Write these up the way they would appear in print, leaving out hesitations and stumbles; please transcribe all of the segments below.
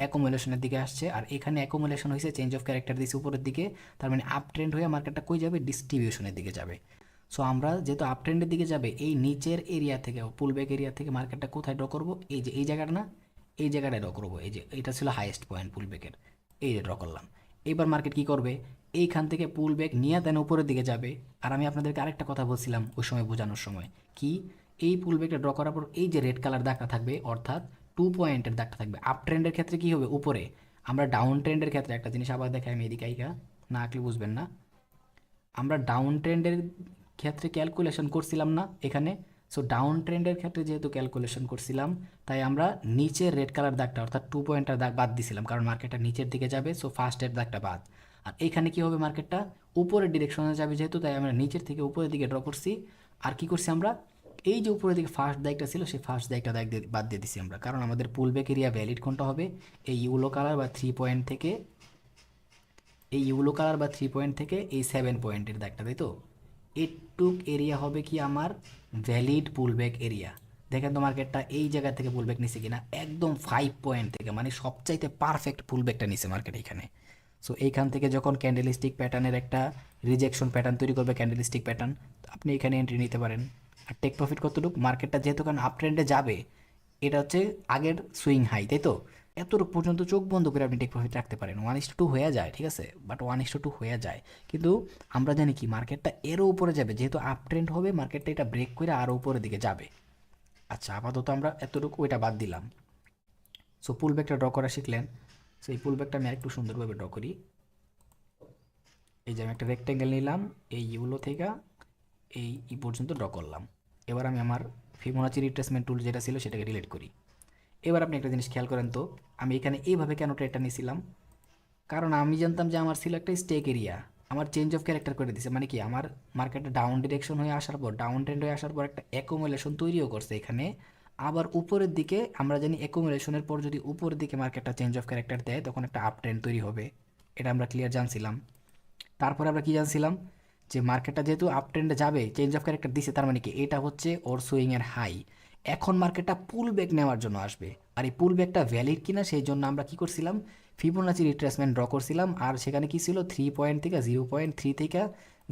অ্যাকুমুলেশনের দিকে আসছে, আর এখানে অ্যাকুমুলেশন হয়েছে, চেঞ্জ অফ ক্যারেক্টার দিয়েছে উপরের দিকে, তার মানে আপ ট্রেন্ড হয়ে মার্কেটটা কই যাবে, ডিস্ট্রিবিউশনের দিকে যাবে। সো আমরা যেহেতু আপ ট্রেন্ডের দিকে যাবে, এই নিচের এরিয়া থেকে, পুলব্যাক এরিয়া থেকে মার্কেটটা কোথায় ড্র করবো, এই যে এই জায়গাটা না, এই জায়গাটায় ড্র করবো। এই যে এটা ছিল হাইয়েস্ট পয়েন্ট পুলব্যাকের, এই যে ড্র করলাম। এইবার মার্কেট কি করবে, এইখান থেকে পুলব্যাক নিয়ে দেন উপরের দিকে যাবে। আর আমি আপনাদেরকে আরেকটা কথা বলছিলাম ওই সময় বোঝানোর সময়, কি এই পুলব্যাকটা ড্র করার পর এই যে রেড কালার দাগটা থাকবে, অর্থাৎ 2 পয়েন্টের দাগটা থাকবে। আপ ট্রেন্ডের ক্ষেত্রে কি হবে উপরে, আমরা ডাউন ট্রেন্ডের ক্ষেত্রে একটা জিনিস আবার দেখাই, আমি এদিকে আইকা না আঁকলে বুঝবেন না। আমরা ডাউন ট্রেন্ডের ক্ষেত্রে ক্যালকুলেশন করছিলাম না এখানে। সো ডাউন ট্রেন্ডের ক্ষেত্রে যেহেতু ক্যালকুলেশন করছিলাম, তাই আমরা নিচের রেড কালার দাগটা অর্থাৎ 2 পয়েন্টের দাগ বাদ দিছিলাম, কারণ মার্কেটটা নিচের দিকে যাবে। সো ফার্স্টের দাগটা বাদ। আর এখানে কি হবে, মার্কেটটা উপরের ডিরেকশনে যাবে যেহেতু, তাই আমরা নিচের থেকে উপরের দিকে ড্র করছি। আর কি করছি আমরা, এই যে উপরের দিকে ফার্স্ট দাগটা ছিল, সেই ফার্স্ট দাগটা দাগ দিয়ে বাদ দিয়ে দিছি আমরা, কারণ আমাদের পুলব্যাক এরিয়া ভ্যালিড কোনটা হবে, এই ইউলো কালার বা 3 পয়েন্ট থেকে, এই ইউলো কালার বা 3 পয়েন্ট থেকে এই 7 পয়েন্টের দাগটা, তাই তো। এইটুক এরিয়া হবে কি আমার ভ্যালিড পুলব্যাক এরিয়া। দেখেন তো মার্কেটটা এই জায়গা থেকে পুলব্যাক নিছে কিনা, একদম 5 পয়েন্ট থেকে, মানে সবচাইতে পারফেক্ট পুলব্যাকটা নিছে মার্কেট এখানে। সো এইখান থেকে যখন ক্যান্ডেলস্টিক প্যাটার্নের একটা রিজেকশন প্যাটার্ন তৈরি করবে, ক্যান্ডেলস্টিক প্যাটার্ন, আপনি এখানে এন্ট্রি নিতে পারেন। আর টেক প্রফিট কতটুকু, মার্কেটটা যেহেতু কারণ আপ ট্রেন্ডে যাবে, এটা হচ্ছে আগের সুইং হাই, তাই তো। এতটুকু পর্যন্ত চোখ বন্ধ করে আপনি টেক প্রফিট রাখতে পারেন, 1:2 হয়ে যায়, ঠিক আছে, বাট 1:2 হয়ে যায়। কিন্তু আমরা জানি কি মার্কেটটা এরও উপরে যাবে, যেহেতু আপ ট্রেন্ড হবে, মার্কেটটা এটা ব্রেক করে আরও উপরের দিকে যাবে। আচ্ছা, আপাতত আমরা এতটুকু ওইটা বাদ দিলাম। সো পুল ব্যাকটা ড্র করা শিখলেন। সো এই পুল ব্যাকটা আমি আরেকটু সুন্দরভাবে ড্র করি। এই যে আমি একটা রেক্ট্যাঙ্গেল নিলাম, এই ইউলো থেকে এই পর্যন্ত ড্র করলাম। এবার আমি আমার ফিবোনাচি রিট্রেসমেন্ট টুল যেটা ছিল সেটাকে রিলেট করি। এবার আপনি একটা জিনিস খেয়াল করেন তো, আমি এখানে এইভাবে কেন ট্রেডটা নিয়েছিলাম, কারণ আমি জানতাম যে আমার ছিল একটা স্টেক এরিয়া, আমার চেঞ্জ অফ ক্যারেক্টার করে দিছে, মানে কি আমার মার্কেটে ডাউন ডিরেকশন হয়ে আসার পর, ডাউন ট্রেন্ড হয়ে আসার পর একটা অ্যাকুমুলেশন তৈরিও করছে এখানে। আবার উপরের দিকে আমরা জানি অ্যাকুমুলেশনের পর যদি উপরের দিকে মার্কেটটা চেঞ্জ অফ ক্যারেক্টার দেয়, তখন একটা আপ ট্রেন্ড তৈরি হবে। এটা আমরা ক্লিয়ার জানছিলাম। তারপরে আমরা কি জানছিলাম, যে মার্কেটটা যেহেতু আপ ট্রেন্ডে যাবে, চেঞ্জ অফ ক্যারেক্টার দিছে, তার মানে কি এটা হচ্ছে ওর সুইংয়ের হাই। এখন মার্কেটটা পুল ব্যাক নেওয়ার জন্য আসবে, আর এই পুল ব্যাকটা ভ্যালিড কিনা সেই জন্য আমরা কি করছিলাম, ফিবোনাচি রিট্রেসমেন্ট ড্র করছিলাম। আর সেখানে কি ছিল, 3 পয়েন্ট থেকে 0.3 থেকে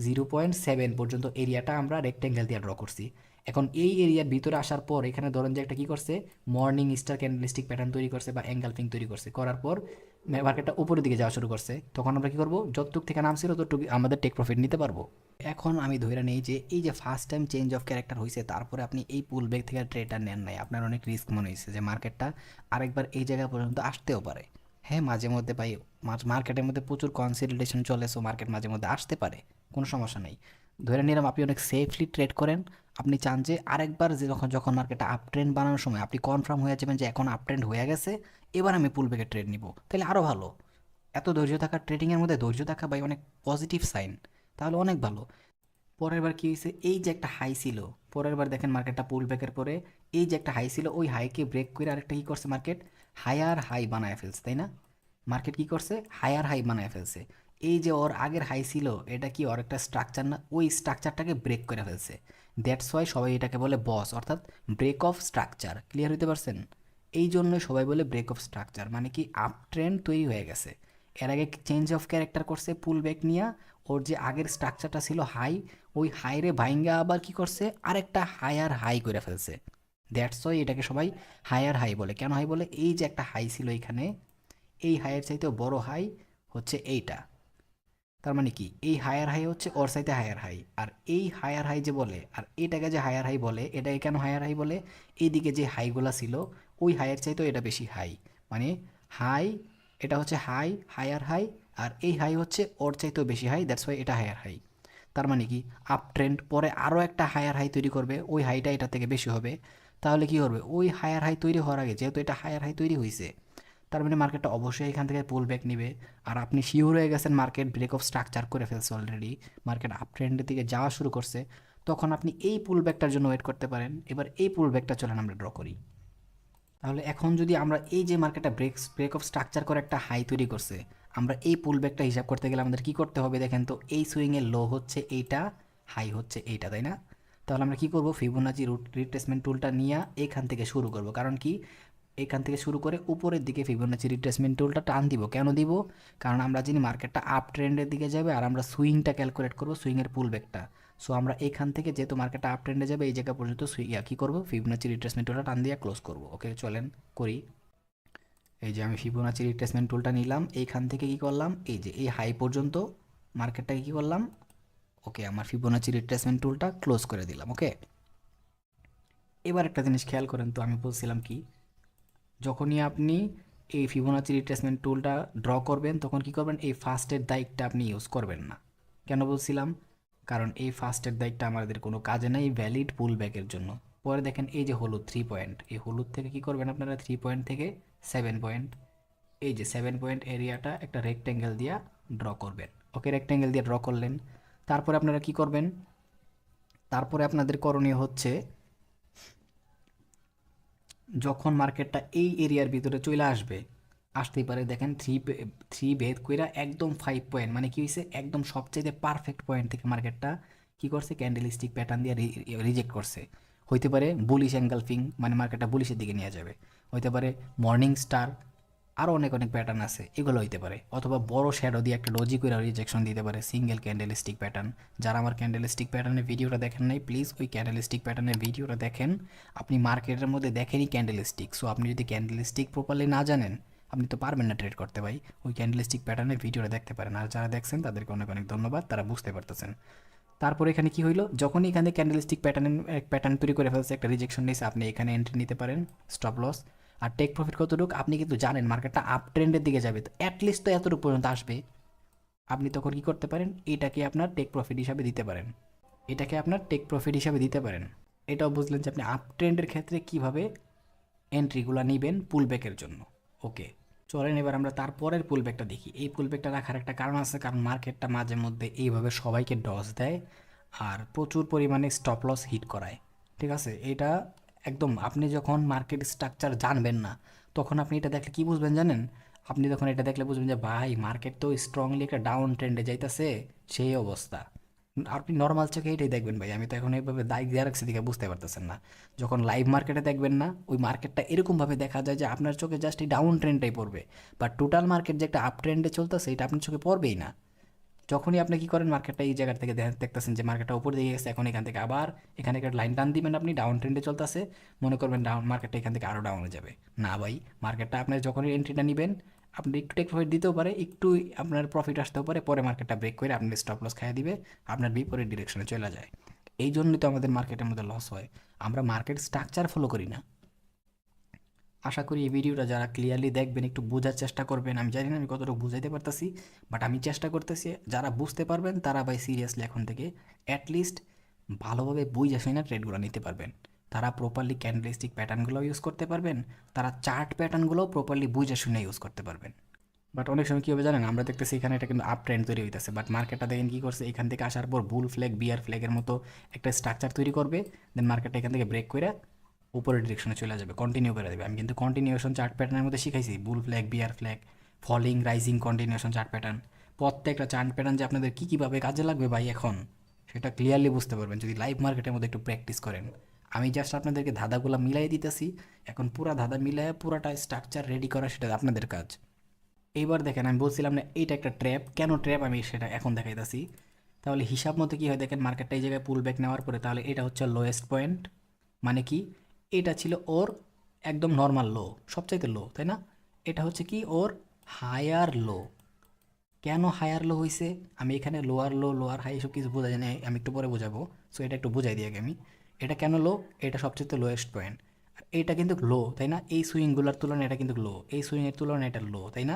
0.7 পর্যন্ত এরিয়াটা আমরা রেক্টেঙ্গেল দিয়ে ড্র করছি। এখন এই এরিয়ার ভিতরে আসার পর এখানে ধরেন যে একটা কি করছে, মর্নিং স্টার ক্যান্ডেলস্টিক প্যাটার্ন তৈরি করছে বা এঙ্গালফিং তৈরি করছে, করার পর মার্কেটটা উপরের দিকে যাওয়া শুরু করছে। তখন আমরা কি করবো, যতটুক থেকে নাম ছিল ততটুকু আমাদের টেক প্রফিট নিতে পারবো। এখন আমি ধরে নেই যে এই যে first time change of character হয়েছে, তারপরে আপনি এই পুল ব্যাক থেকে ট্রেডটা নেন নাই, আপনার অনেক রিস্ক মনে হয়েছে যে মার্কেটটা আরেকবার এই জায়গা পর্যন্ত আসতেও পারে। হ্যাঁ, মাঝে মধ্যে ভাই মার্কেটের মধ্যে প্রচুর কনসিডারেশন চলে, সো মার্কেট মাঝে মধ্যে আসতে পারে, কোনো সমস্যা নেই। ধরে নিলাম আপনি অনেক সেফলি ট্রেড করেন, আপনি চান যে আরেকবার যে যখন যখন মার্কেটটা আপ ট্রেন্ড বানানোর সময় আপনি কনফার্ম হয়ে যাবেন যে এখন আপ ট্রেন্ড হয়ে গেছে, এবার আমি পুল ব্যাকে ট্রেড নিব, তাহলে আরও ভালো। এত ধৈর্য থাকা, ট্রেডিংয়ের মধ্যে ধৈর্য থাকা ভাই অনেক পজিটিভ সাইন, তাহলে অনেক ভালো। পরের বার কী হয়েছে, এই যে একটা হাই ছিল, পরের বার দেখেন মার্কেটটা পুল ব্যাকের পরে এই যে একটা হাই ছিল, ওই হাইকে ব্রেক করে আরেকটা কী করছে, মার্কেট হায়ার হাই বানায় ফেলছে, তাই না। মার্কেট কী করছে, হায়ার হাই বানায় ফেলছে। এই যে ওর আগের হাই ছিল, এটা কি ওর একটা স্ট্রাকচার না, ওই স্ট্রাকচারটাকে ব্রেক করে ফেলছে। দ্যাটস ওয়াই সবাই এটাকে বলে বস, অর্থাৎ ব্রেক অফ স্ট্রাকচার। ক্লিয়ার হতে পারছেন, এই জন্যই সবাই বলে ব্রেক অফ স্ট্রাকচার, মানে কি আপ ট্রেন্ড তৈরি হয়ে গেছে। এর আগে চেঞ্জ অফ ক্যারেক্টার করছে পুল ব্যাক নিয়ে, ওর যে আগের স্ট্রাকচারটা ছিল হাই, ওই হাইরে ভাইঙ্গা আবার কি করছে, আরেকটা হায়ার হাই করে ফেলছে। দ্যাটস ওয়াই এটাকে সবাই হায়ার হাই বলে। কেন হাই বলে, এই যে একটা হাই ছিল এখানে, এই হাইয়ের চাইতেও বড় হাই হচ্ছে এইটা। তার মানে কি এই হায়ার হাই হচ্ছে ওর চাইতে হায়ার হাই, আর এই হায়ার হাই যে বলে, আর এটাকে যে হায়ার হাই বলে, এটাকে কেন হায়ার হাই বলে, এইদিকে যে হাইগুলা ছিল ওই হাইয়ের চাইতেও এটা বেশি হাই, মানে হাই, এটা হচ্ছে হাই, হায়ার হাই, আর এই হাই হচ্ছে ওর চাইতেও বেশি হাই, দ্যাটস ওয়াই এটা হায়ার হাই। তার মানে কি আপ ট্রেন্ড পরে আরও একটা হায়ার হাই তৈরি করবে, ওই হাইটা এটা থেকে বেশি হবে। তাহলে কি করবে, ওই হায়ার হাই তৈরি হওয়ার আগে যেহেতু এটা হায়ার হাই তৈরি হয়েছে, তার মানে মার্কেটটা অবশ্যই এখান থেকে পুল ব্যাক নিবে। আর আপনি শিওর হয়ে গেছেন মার্কেট ব্রেক অফ স্ট্রাকচার করে ফেলছে অলরেডি, মার্কেট আপ ট্রেন্ডের দিকে যাওয়া শুরু করছে, তখন আপনি এই পুল ব্যাকটার জন্য ওয়েট করতে পারেন। এবার এই পুল ব্যাকটা চলেন আমরা ড্র করি। তাহলে এখন যদি আমরা এই যে মার্কেটটা ব্রেক অফ স্ট্রাকচার করে একটা হাই তৈরি করছে, আমরা এই পুল ব্যাকটা হিসাব করতে গেলে আমাদের কি করতে হবে দেখেন তো, এই সুইংয়ের লো হচ্ছে এইটা, হাই হচ্ছে এইটা, তাই না। তাহলে আমরা কি করব, ফিবোনাচি রিট্রেসমেন্ট টুলটা নিয়ে এখান থেকে শুরু করব, কারণ কি এখান থেকে শুরু করে উপরের দিকে ফিবোনাচি রিট্রেসমেন্ট টুলটা টান দিব। কেন দিব? কারণ আমরা জানি মার্কেটটা আপ ট্রেন্ডের দিকে যাবে আর আমরা সুইংটা ক্যালকুলেট করবো, সুইংয়ের পুলব্যাকটা। সো আমরা এখান থেকে যেহেতু মার্কেটটা আপ ট্রেন্ডে যাবে এই জায়গা পর্যন্ত কী করবো, ফিবোনাচি রিট্রেসমেন্ট টুলটা টান দিয়ে ক্লোজ করবো। ওকে চলেন করি। এই যে আমি ফিবোনাচি রিট্রেসমেন্ট টুলটা নিলাম, এইখান থেকে কি করলাম, এই যে এই হাই পর্যন্ত মার্কেটটাকে কী করলাম, ওকে আমার ফিবোনাচি রিট্রেসমেন্ট টুলটা ক্লোজ করে দিলাম। ওকে, এবার একটা জিনিস খেয়াল করেন তো, আমি বলছিলাম কি, যখনই আপনি এই ফিবোনাচি রিট্রেসমেন্ট টুলটা ড্র করবেন তখন কি করবেন, এই ফার্স্টের দায়িত্বটা আপনি ইউজ করবেন না। কেন বলছিলাম? কারণ এই ফার্স্টের দায়িত্বটা আমাদের কোনো কাজে নেই ভ্যালিড পুল ব্যাকের জন্য। পরে দেখেন এই যে হলুদ 3 পয়েন্ট, এই হলুদ থেকে কি করবেন আপনারা, 3 পয়েন্ট থেকে 7 পয়েন্ট, এই যে 7 পয়েন্ট এরিয়াটা একটা রেক্ট্যাঙ্গেল দিয়ে ড্র করবেন। ওকে, রেক্ট্যাঙ্গেল দিয়ে ড্র করলেন। তারপরে আপনারা কি করবেন, তারপরে আপনাদের করণীয় হচ্ছে যখন মার্কেটটা এই এরিয়ার ভিতরে চলে আসবে, আসতেই পারে, দেখেন থ্রি ভেদ কইরা একদম 5 পয়েন্ট, মানে কি হয়েছে, একদম সবচেয়ে পারফেক্ট পয়েন্ট থেকে মার্কেটটা কি করছে, ক্যান্ডেলস্টিক প্যাটার্ন দিয়ে রিজেক্ট করছে। হইতে পারে বুলিশ এঙ্গালফিং, মানে মার্কেটটা বুলিশের দিকে নিয়ে যাবে। হইতে পারে মর্নিং স্টার, আরও অনেক অনেক প্যাটার্ন আছে, এগুলো হইতে পারে। অথবা বড় শ্যাডো দিয়ে একটা ডজি করে রিজেকশন দিতে পারে, সিঙ্গেল ক্যান্ডেলস্টিক প্যাটার্ন। যারা আমার ক্যান্ডেলস্টিক প্যাটার্নের ভিডিওটা দেখেন নাই, প্লিজ ওই ক্যান্ডেলস্টিক প্যাটার্নের ভিডিওটা দেখেন। আপনি মার্কেটের মধ্যে দেখেনই ক্যান্ডেলস্টিক, সো আপনি যদি ক্যান্ডেলস্টিক প্রপারলি না জানেন আপনি তো পারবেন না ট্রেড করতে ভাই। ওই ক্যান্ডেলস্টিক প্যাটার্নের ভিডিওটা দেখতে পারেন, আর যারা দেখছেন তাদেরকে অনেক অনেক ধন্যবাদ, তারা বুঝতে পারতেছেন। তারপরে এখানে কি হইলো, যখনই এখানে ক্যান্ডেলস্টিক প্যাটার্ন তৈরি করে ফেলছে, একটা রিজেকশন নিয়েছে, আপনি এখানে এন্ট্রি নিতে পারেন, স্টপ লস। আর টেক প্রফিট কতটুকু আপনি কিন্তু জানেন মার্কেটটা আপ ট্রেন্ডের দিকে যাবে, তো অ্যাটলিস্ট তো এতটুকু পর্যন্ত আসবে। আপনি তখন কি করতে পারেন, এটাকে আপনার টেক প্রফিট হিসাবে দিতে পারেন, এটাকে আপনার টেক প্রফিট হিসাবে দিতে পারেন। এটাও বুঝলেন যে আপনি আপ ট্রেন্ডের ক্ষেত্রে কীভাবে এন্ট্রিগুলো নেবেন পুলব্যাকের জন্য। ওকে, চলেন এবার আমরা তারপরের পুলব্যাকটা দেখি। এই পুলব্যাকটা রাখার একটা কারণ আছে, কারণ মার্কেটটা মাঝে মধ্যে এইভাবে সবাইকে ডস দেয় আর প্রচুর পরিমাণে স্টপ লস হিট করায়। ঠিক আছে, এটা একদম আপনি যখন মার্কেট স্ট্রাকচার জানবেন না তখন আপনি এটা দেখলে কি বুঝবেন জানেন, আপনি যখন এটা দেখলে বুঝবেন যে ভাই মার্কেট তো স্ট্রংলি একটা ডাউন ট্রেন্ডে যাইতেছে, সেই অবস্থা। আপনি নর্মাল চোখে এটাই দেখবেন ভাই, আমি তো এখন এইভাবে দায়িত্ব দিয়ে রাখছি দিকে বুঝতে পারতেছেন না। যখন লাইভ মার্কেটে দেখবেন না, ওই মার্কেটটা এরকমভাবে দেখা যায় যে আপনার চোখে জাস্ট এই ডাউন ট্রেন্ডটাই পড়বে, বা টোটাল মার্কেট যে একটা আপ ট্রেন্ডে চলতেছে এটা আপনার চোখে পড়বেই না। যখনই আপনি কি করেন, মার্কেটটা এই জায়গা থেকে দেখতেছেন যে মার্কেটটা উপর দিকে গেছে, এখন এখান থেকে আবার এখানে একটা লাইন টান দিবেন, আপনি ডাউন ট্রেন্ডে চলতেছে, মনে করবেন ডাউন মার্কেটটা এখান থেকে আরও ডাউনে যাবে। না ভাই, মার্কেটটা আপনার যখনই এন্ট্রিটা নেবেন আপনি একটু টেক প্রফিট দিতেও পারে, একটু আপনার প্রফিট আসতেও পারে, পরে মার্কেটটা ব্রেক করে আপনার স্টপ লস খাইয়ে দিবে, আপনার বিপরীত ডিরেকশনে চলে যায়। এই জন্যই তো আমাদের মার্কেটের মধ্যে লস হয়, আমরা মার্কেট স্ট্রাকচার ফলো করি না। আশা করি এই ভিডিওটা যারা ক্লিয়ারলি দেখবেন একটু বোঝার চেষ্টা করবেন। আমি জানি না আমি কতটুকু বুঝাইতে পারতেছি, বাট আমি চেষ্টা করতেছি। যারা বুঝতে পারবেন তারা ভাই সিরিয়াসলি এখন থেকে অ্যাটলিস্ট ভালোভাবে বুঝে শুনে ট্রেডগুলো নিতে পারবেন। তারা প্রপারলি ক্যান্ডেলস্টিক প্যাটার্নগুলো ইউজ করতে পারবেন, তারা চার্ট প্যাটার্নগুলোও প্রপারলি বুঝে শুনে ইউজ করতে পারবেন। বাট অনেক সময় কী হবে জানেন, আমরা দেখতেছি এখানে এটা কিন্তু আপ ট্রেন্ড তৈরি হইতেছে, বাট মার্কেটটা দেখেন কী করছে, এখান থেকে আসার পর বুল ফ্ল্যাগ বিয়ার ফ্ল্যাগের মতো একটা স্ট্রাকচার তৈরি করবে, দেন মার্কেটটা এখান থেকে ব্রেক করে উপরের ডিরেকশনে চলে যাবে, কন্টিনিউ করে দেবে। আমি কিন্তু কন্টিনিউশন চার্ট প্যাটার্নের মধ্যে শিখাইছি, bull flag bear flag, falling rising continuation chart pattern. প্রত্যেকটা চার্ট প্যাটার্ন যে আপনাদের কী কীভাবে কাজে লাগবে ভাই এখন সেটা ক্লিয়ারলি বুঝতে পারবেন যদি লাইভ মার্কেটের মধ্যে একটু প্র্যাকটিস করেন। আমি জাস্ট আপনাদেরকে ধাঁধাগুলো মিলাই দিতেছি, এখন পুরা ধাঁধা মিলাই পুরাটা স্ট্রাকচার রেডি করা সেটা আপনাদের কাজ। এইবার দেখেন, আমি বলছিলাম না এইটা একটা ট্র্যাপ, কেন ট্র্যাপ আমি সেটা এখন দেখাইতেছি। তাহলে হিসাব মতো কী হয় দেখেন, মার্কেটটা এই জায়গায় পুল ব্যাক নেওয়ার পরে তাহলে এটা হচ্ছে লোয়েস্ট পয়েন্ট, মানে কি এটা ছিল ওর একদম নর্মাল লো, সবচাইতে লো, তাই না? এটা হচ্ছে কি ওর হায়ার লো। কেন হায়ার লো হয়েছে, আমি এখানে লোয়ার লো লোয়ার হাই এসব কিছু বোঝা যায় না, আমি একটু পরে বোঝাবো। সো এটা একটু বোঝাই দিই আগে আমি, এটা কেন লো, এটা সবচেয়ে লোয়েস্ট পয়েন্ট, আর এটা কিন্তু লো, তাই না? এই সুইংগুলোর তুলনায় এটা কিন্তু লো, এই সুইংয়ের তুলনায় এটা লো, তাই না?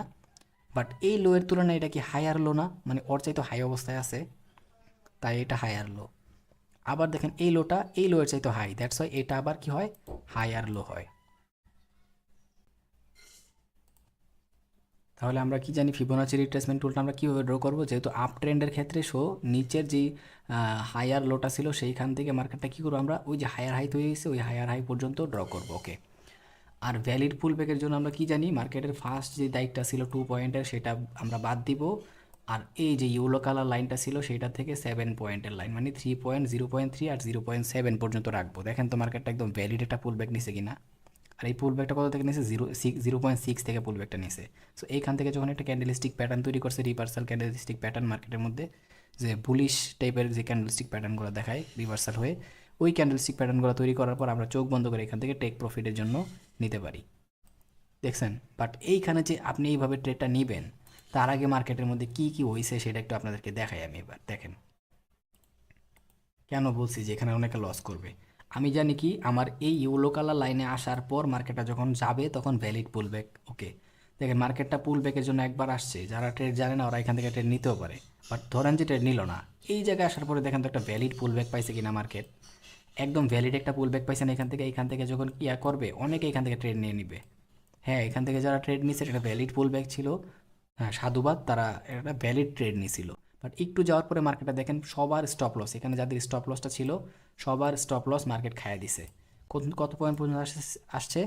বাট এই লোয়ের তুলনায় এটা কি হায়ার লো না, মানে ওর চাইতে হাই অবস্থায় আছে, তাই এটা হায়ার লো। আবার দেখেন এই লোটা এই লোয়ের চাইতে হাই, দ্যাটস ওয়াই এটা আবার কি হয়, হায়ার লো হয়। তাহলে আমরা কি জানি, ফিবোনাচি রিট্রেসমেন্ট টুলটা আমরা কীভাবে ড্র করবো, যেহেতু আপ ট্রেন্ডের ক্ষেত্রে নিচের যেই হায়ার লোটা ছিল সেইখান থেকে মার্কেটটা কী করবো, আমরা ওই যে হায়ার হাই তৈরি হয়েছে ওই হায়ার হাই পর্যন্ত ড্র করবো। ওকে, আর ভ্যালিড পুল ব্যাকের জন্য আমরা কি জানি, মার্কেটের ফার্স্ট যে দায়িত্বটা ছিল 2 পয়েন্টের সেটা আমরা বাদ দিব, আর এই যে ইয়েলো কালার লাইনটা ছিল সেটা থেকে 7 পয়েন্টের লাইন, মানে 3 পয়েন্ট, 0.3 আর 0.7 পর্যন্ত রাখবো। দেখেন তো মার্কেটটা একদম ভ্যালিড একটা পুল ব্যাক নিছে কিনা। আর এই পুল ব্যাকটা কত থেকে নিয়েছে 0.6 থেকে পুল ব্যাকটা নিয়েছে। সো এইখান থেকে যখন একটা ক্যান্ডেলস্টিক প্যাটার্ন তৈরি করছে, রিভার্সাল ক্যান্ডেলস্টিক প্যাটার্ন মার্কেটের মধ্যে, যে বুলিশ টাইপের যে ক্যান্ডেলস্টিক প্যাটার্নগুলো দেখায় রিভার্সাল হয়ে, ওই ক্যান্ডেলস্টিক প্যাটার্নগুলো তৈরি করার পর আমরা চোখ বন্ধ করে এখান থেকে টেক প্রফিটের জন্য নিতে পারি, দেখছেন। বাট এইখানে যে আপনি এইভাবে ট্রেডটা নেবেন, তার আগে মার্কেটের মধ্যে কি কি হয়েছে সেটা একটু আপনাদেরকে দেখাই আমি এবার। দেখেন কেন বলছি যে এখানে অনেকে লস করবে। আমি জানি কি, আমার এই ইউলো কালার লাইনে আসার পর মার্কেটটা যখন যাবে তখন ভ্যালিড পুলব্যাক। ওকে, দেখেন মার্কেটটা পুলব্যাকের জন্য একবার আসছে, যারা ট্রেড জানে না ওরা এখান থেকে ট্রেড নিতেও পারে, বাট ধরেন যে ট্রেড নিল না, এই জায়গায় আসার পরে দেখেন তো একটা ভ্যালিড পুলব্যাক পাইছে কিনা মার্কেট। একদম ভ্যালিড একটা পুলব্যাক পাইছেন এখান থেকে যখন ইয়া করবে অনেকে এখান থেকে ট্রেড নিয়ে নিবে। হ্যাঁ, এখান থেকে যারা ট্রেড নিচ্ছে এটা ভ্যালিড পুলব্যাক ছিল, হ্যাঁ সাধুবাদ, তারা একটা ভ্যালিড ট্রেড নিছিল। বাট একটু যাওয়ার পরে মার্কেটটা দেখেন সবার স্টপ লস, এখানে যাদের স্টপ লসটা ছিল সবার স্টপ লস মার্কেট খাইয়ে দিছে। কত পয়েন্ট পর্যন্ত আসছে